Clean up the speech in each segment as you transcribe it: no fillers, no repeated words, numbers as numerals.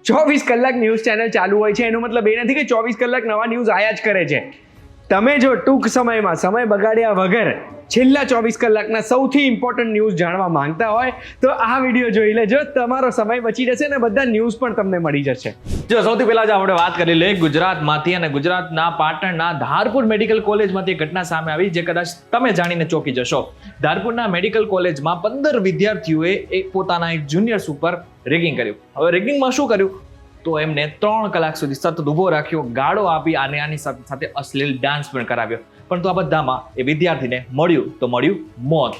24 કલાક news channel ચાલુ હોય છે એનો મતલબ એ નથી કે 24 કલાક નવા ન્યૂઝ આયા જ કરે છે. તમે જો ટૂંક સમયમાં સમય બગાડ્યા વગર છેલ્લા 24 કલાકના સૌથી ઇમ્પોર્ટન્ટ ન્યૂઝ જાણવા માંગતા હોય તો આ વિડીયો જોઈ લેજો. તમારો સમય બચી જશે અને બધા ન્યૂઝ પણ તમને મળી જશે. જો સૌથી પહેલા જ આપણે વાત કરી લઈએ ગુજરાતમાંથી, અને ગુજરાતના પાટણના ધારપુર મેડિકલ કોલેજમાંથી ઘટના સામે આવી જે કદાચ તમે જાણીને ચોંકી જશો. ધારપુરના મેડિકલ કોલેજમાં 15 વિદ્યાર્થીઓએ પોતાના એક જુનિયર્સ ઉપર રેગિંગ કર્યું. હવે રેગિંગમાં શું કર્યું તો એમને 3 કલાક સુધી સતત ઊભો રાખ્યો, ગાળો આપી અને આની સાથે અશ્લીલ ડાન્સ પણ કરાવ્યો. પરંતુ આ બધામાં એ વિદ્યાર્થીને મળ્યું મોત.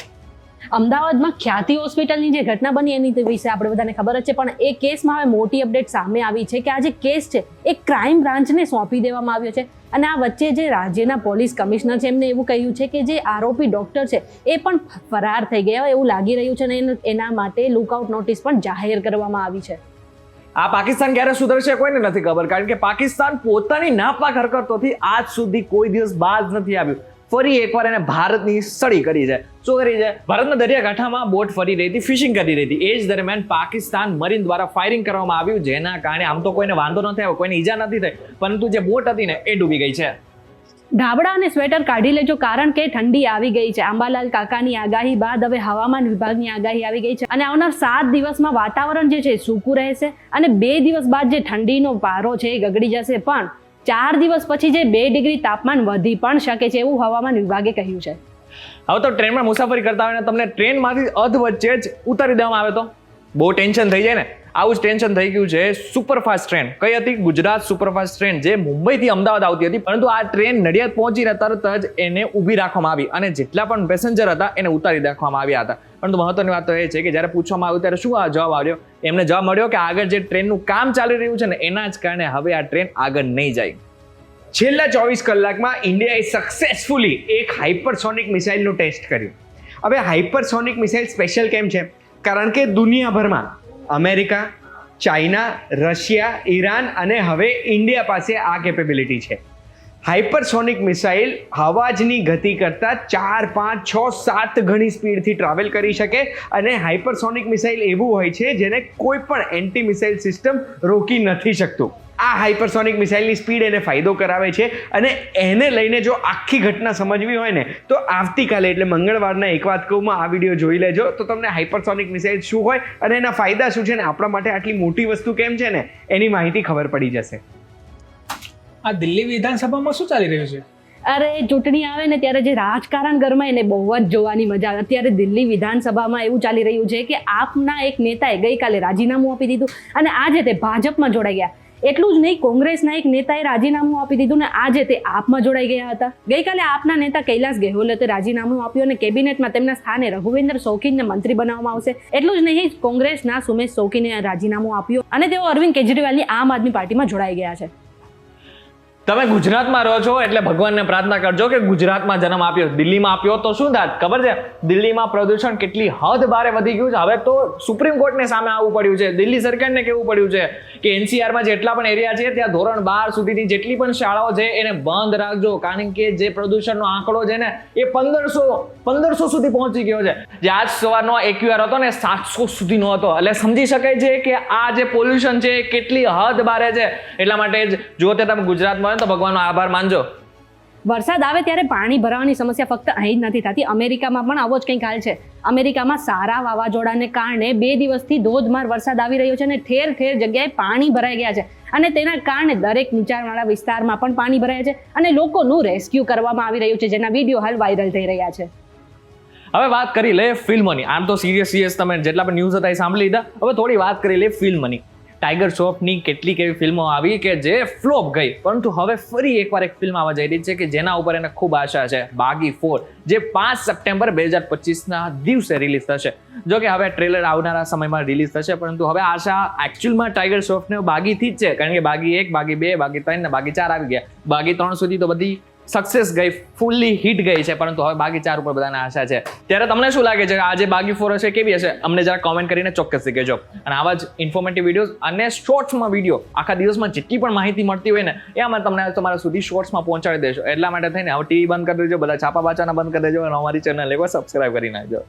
અમદાવાદમાં ખ્યાતિ હોસ્પિટલની જે ઘટના બની એની વિશે આપણે બધાને ખબર જ છે, પણ એ કેસમાં હવે મોટી અપડેટ સામે આવી છે કે આ જે કેસ છે એ ક્રાઇમ બ્રાન્ચને સોંપી દેવામાં આવ્યો છે. અને આ વચ્ચે જે રાજ્યના પોલીસ કમિશનર છે એમને એવું કહ્યું છે કે જે આરોપી ડોક્ટર છે એ પણ ફરાર થઈ ગયા એવું લાગી રહ્યું છે, અને એના માટે લુકઆઉટ નોટિસ પણ જાહેર કરવામાં આવી છે. આ પાકિસ્તાન ક્યારે સુધરશે કોઈને નથી ખબર, કારણ કે પાકિસ્તાન પોતાની નાપાક હરકતોથી આજ સુધી કોઈ દિવસ બાજ નથી આવ્યું. ફરી એકવાર એને ભારતની સળી કરી છે. શું કરી છે? ભારતના દરિયાકાંઠામાં બોટ ફરી રહી હતી, ફિશિંગ કરી રહી હતી. એ જ દરમિયાન પાકિસ્તાન મરીન દ્વારા ફાયરિંગ કરવામાં આવ્યું, જેના કારણે આમ તો કોઈને વાંધો નથી આવ્યો, કોઈને ઈજા નથી થઈ, પરંતુ જે બોટ હતી ને એ ડૂબી ગઈ છે. ધાબળા અને સ્વેટર કાઢી લેજો, કારણ કે ઠંડી આવી ગઈ છે. આંબાલાલ કાકાની આગાહી બાદ હવે હવામાન વિભાગની આગાહી આવી ગઈ છે, અને આવનાર 7 દિવસમાં વાતાવરણ જે છે સૂકું રહેશે, અને 2 દિવસ બાદ જે ઠંડીનો પારો છે એ ગગડી જશે. પણ 4 દિવસ પછી જે 2 ડિગ્રી તાપમાન વધી પણ શકે છે એવું હવામાન વિભાગે કહ્યું છે. હવે તો ટ્રેનમાં મુસાફરી કરતા હોય ને તમને ટ્રેનમાંથી અધ વચ્ચે જ ઉતારી દેવામાં આવે તો બહુ ટેન્શન થઈ જાય ને. આવું જ ટેન્શન થઈ ગયું છે સુપરફાસ્ટ ટ્રેન. કઈ હતી? ગુજરાત સુપરફાસ્ટ ટ્રેન, જે મુંબઈથી અમદાવાદ આવતી હતી, પરંતુ આ ટ્રેન નડિયાદ પહોંચીને તરત જ એને ઊભી રાખવામાં આવી અને જેટલા પણ પેસેન્જર હતા એને ઉતારી રાખવામાં આવ્યા હતા. પરંતુ મહત્વની વાત તો એ છે કે જ્યારે પૂછવામાં આવ્યું ત્યારે શું જવાબ આવ્યો? એમને જવાબ મળ્યો કે આગળ જે ટ્રેનનું કામ ચાલી રહ્યું છે ને એના જ કારણે હવે આ ટ્રેન આગળ નહીં જાય. છેલ્લા 24 કલાકમાં ઇન્ડિયાએ સક્સેસફુલી એક હાઇપરસોનિક મિસાઇલનું ટેસ્ટ કર્યું. હવે હાઇપરસોનિક મિસાઇલ સ્પેશિયલ કેમ છે? કારણ કે દુનિયાભરમાં અમેરિકા, ચાઇના, રશિયા, ઈરાન અને હવે ઇન્ડિયા પાસે આ કેપેબિલિટી છે. હાઇપરસોનિક મિસાઇલ અવાજની ગતિ કરતાં 4, 5, 6, 7 ગણી સ્પીડથી ટ્રાવેલ કરી શકે, અને હાઇપરસોનિક મિસાઇલ એવું હોય છે જેને કોઈ પણ એન્ટી મિસાઇલ સિસ્ટમ રોકી નથી શકતું. આ હાઇપરસોનિક મિસાઇલની સ્પીડ એને ફાયદો કરાવે છે, અને એને લઈને જો આખી ઘટના સમજવી હોય ને તો આવતીકાલે એટલે મંગળવારના એક વાત કહુંમાં આ વિડીયો જોઈ લેજો, તો તમને હાઇપરસોનિક મિસાઇલ શું હોય અને એના ફાયદા શું છે ને આપણા માટે આટલી મોટી વસ્તુ કેમ છે ને એની માહિતી ખબર પડી જશે. આ દિલ્હી વિધાનસભામાં શું ચાલી રહ્યું છે? અરે ચૂંટણી આવે ને ત્યારે જે રાજકારણ ગરમાય એને બહુ જ જોવાની મજા આવે. અત્યારે દિલ્હી વિધાનસભામાં એવું ચાલી રહ્યું છે કે આપના એક નેતાએ ગઈકાલે રાજીનામું આપી દીધું અને આજે તે ભાજપમાં જોડાઈ ગયા. એટલું જ નહીં, કોંગ્રેસના એક નેતાએ રાજીનામું આપી દીધું ને આજે તે આપમાં જોડાઈ ગયા હતા. ગઈકાલે આપના નેતા કૈલાસ ગેહલોતે રાજીનામું આપ્યું અને કેબિનેટમાં તેમના સ્થાને રઘુવીન્દર શૌકીનને મંત્રી બનાવવામાં આવશે. એટલું જ નહીં, કોંગ્રેસના સુમેશ શૌકીને રાજીનામું આપ્યું અને તેઓ અરવિંદ કેજરીવાલની આમ આદમી પાર્ટીમાં જોડાઈ ગયા છે. તમે ગુજરાતમાં રહો છો એટલે ભગવાનને પ્રાર્થના કરજો કે ગુજરાતમાં જન્મ આપ્યો. દિલ્હીમાં આપ્યો તો શું થાત ખબર છે? દિલ્હીમાં પ્રદૂષણ કેટલી હદ બારે વધી ગયું છે. હવે તો સુપ્રીમ કોર્ટને સામે આવવું પડ્યું છે, દિલ્હી સરકારને કહેવું પડ્યું છે કે એનસીઆરમાં જેટલા પણ એરિયા છે ત્યાં ધોરણ 12 સુધીની જેટલી પણ શાળાઓ છે એને બંધ રાખજો, કારણ કે જે પ્રદૂષણનો આંકડો છે ને એ 1500 સુધી પહોંચી ગયો છે. જે આજ સવારનો એક્યુઆર હતો ને 700 સુધીનો હતો. એટલે સમજી શકાય છે કે આ જે પોલ્યુશન છે એ કેટલી હદ બારે છે. એટલા માટે જ જો તે તમે ગુજરાતમાં તો ભગવાનનો આભાર માનજો. વરસાદ આવે ત્યારે પાણી ભરાવાની સમસ્યા ફક્ત અહીં જ નથી થતી, અમેરિકામાં પણ આવો જ કંઈક હાલ છે. અમેરિકામાં સારા વાવાઝોડાને કારણે 2 દિવસથી ધોધમાર વરસાદ આવી રહ્યો છે અને ઠેર ઠેર જગ્યાએ પાણી ભરાઈ ગયા છે, અને તેના કારણે દરેક નીચાણવાળા વિસ્તારમાં પણ પાણી ભરાયા છે અને લોકોનું રેસ્ક્યુ કરવામાં આવી રહ્યું છે, જેના વિડીયો હાલ વાયરલ થઈ રહ્યા છે. હવે વાત કરી લે ફિલ્મની. આમ તો સિરિયસ તમે જેટલા પણ ન્યૂઝ હતા એ સાંભળી લીધા. હવે થોડી વાત કરી લે ફિલ્મની. ટાઈગર શ્રોફની કેટલીક એવી ફિલ્મો આવી કે જે ફ્લોપ ગઈ, પરંતુ હવે ફરી એકવાર એક ફિલ્મ આવવા જઈ રહી છે કે જેના ઉપર એને ખૂબ આશા છે, બાગી 4, જે 5 સપ્ટેમ્બર 2025ના દિવસે રિલીઝ થશે. જો કે હવે ટ્રેલર આવનારા સમયમાં રિલીઝ થશે, પરંતુ હવે આશા એકચ્યુઅલમાં ટાઈગર શ્રોફને બાગીથી જ છે, કારણ કે બાગી 1, બાગી 2, બાગી 3 ને બાગી 4 આવી ગયા. બાગી 3 સુધી તો બધી સક્સેસ ગઈ, ફૂલ્લી હિટ ગઈ છે, પરંતુ હવે બાગી 4 ઉપર બધાને આશા છે. ત્યારે તમને શું લાગે છે આજે બાગી 4 હશે કેવી હશે? અમને જરા કોમેન્ટ કરીને ચોક્કસથી કહેજો. અને આવા જ ઇન્ફોર્મેટિવ વિડીયોઝ અને શોર્ટ્સમાં વિડીયો આખા દિવસમાં જેટલી પણ માહિતી મળતી હોય ને એ અમે તમને તમારા સુધી શોર્ટ્સમાં પહોંચાડી દેશો. એટલા માટે થઈને હવે ટીવી બંધ કરી દેજો, બધા છાપા બાચાના બંધ કરી દેજો અને અમારી ચેનલ એકવાર સબસ્ક્રાઇબ કરી નાખજો.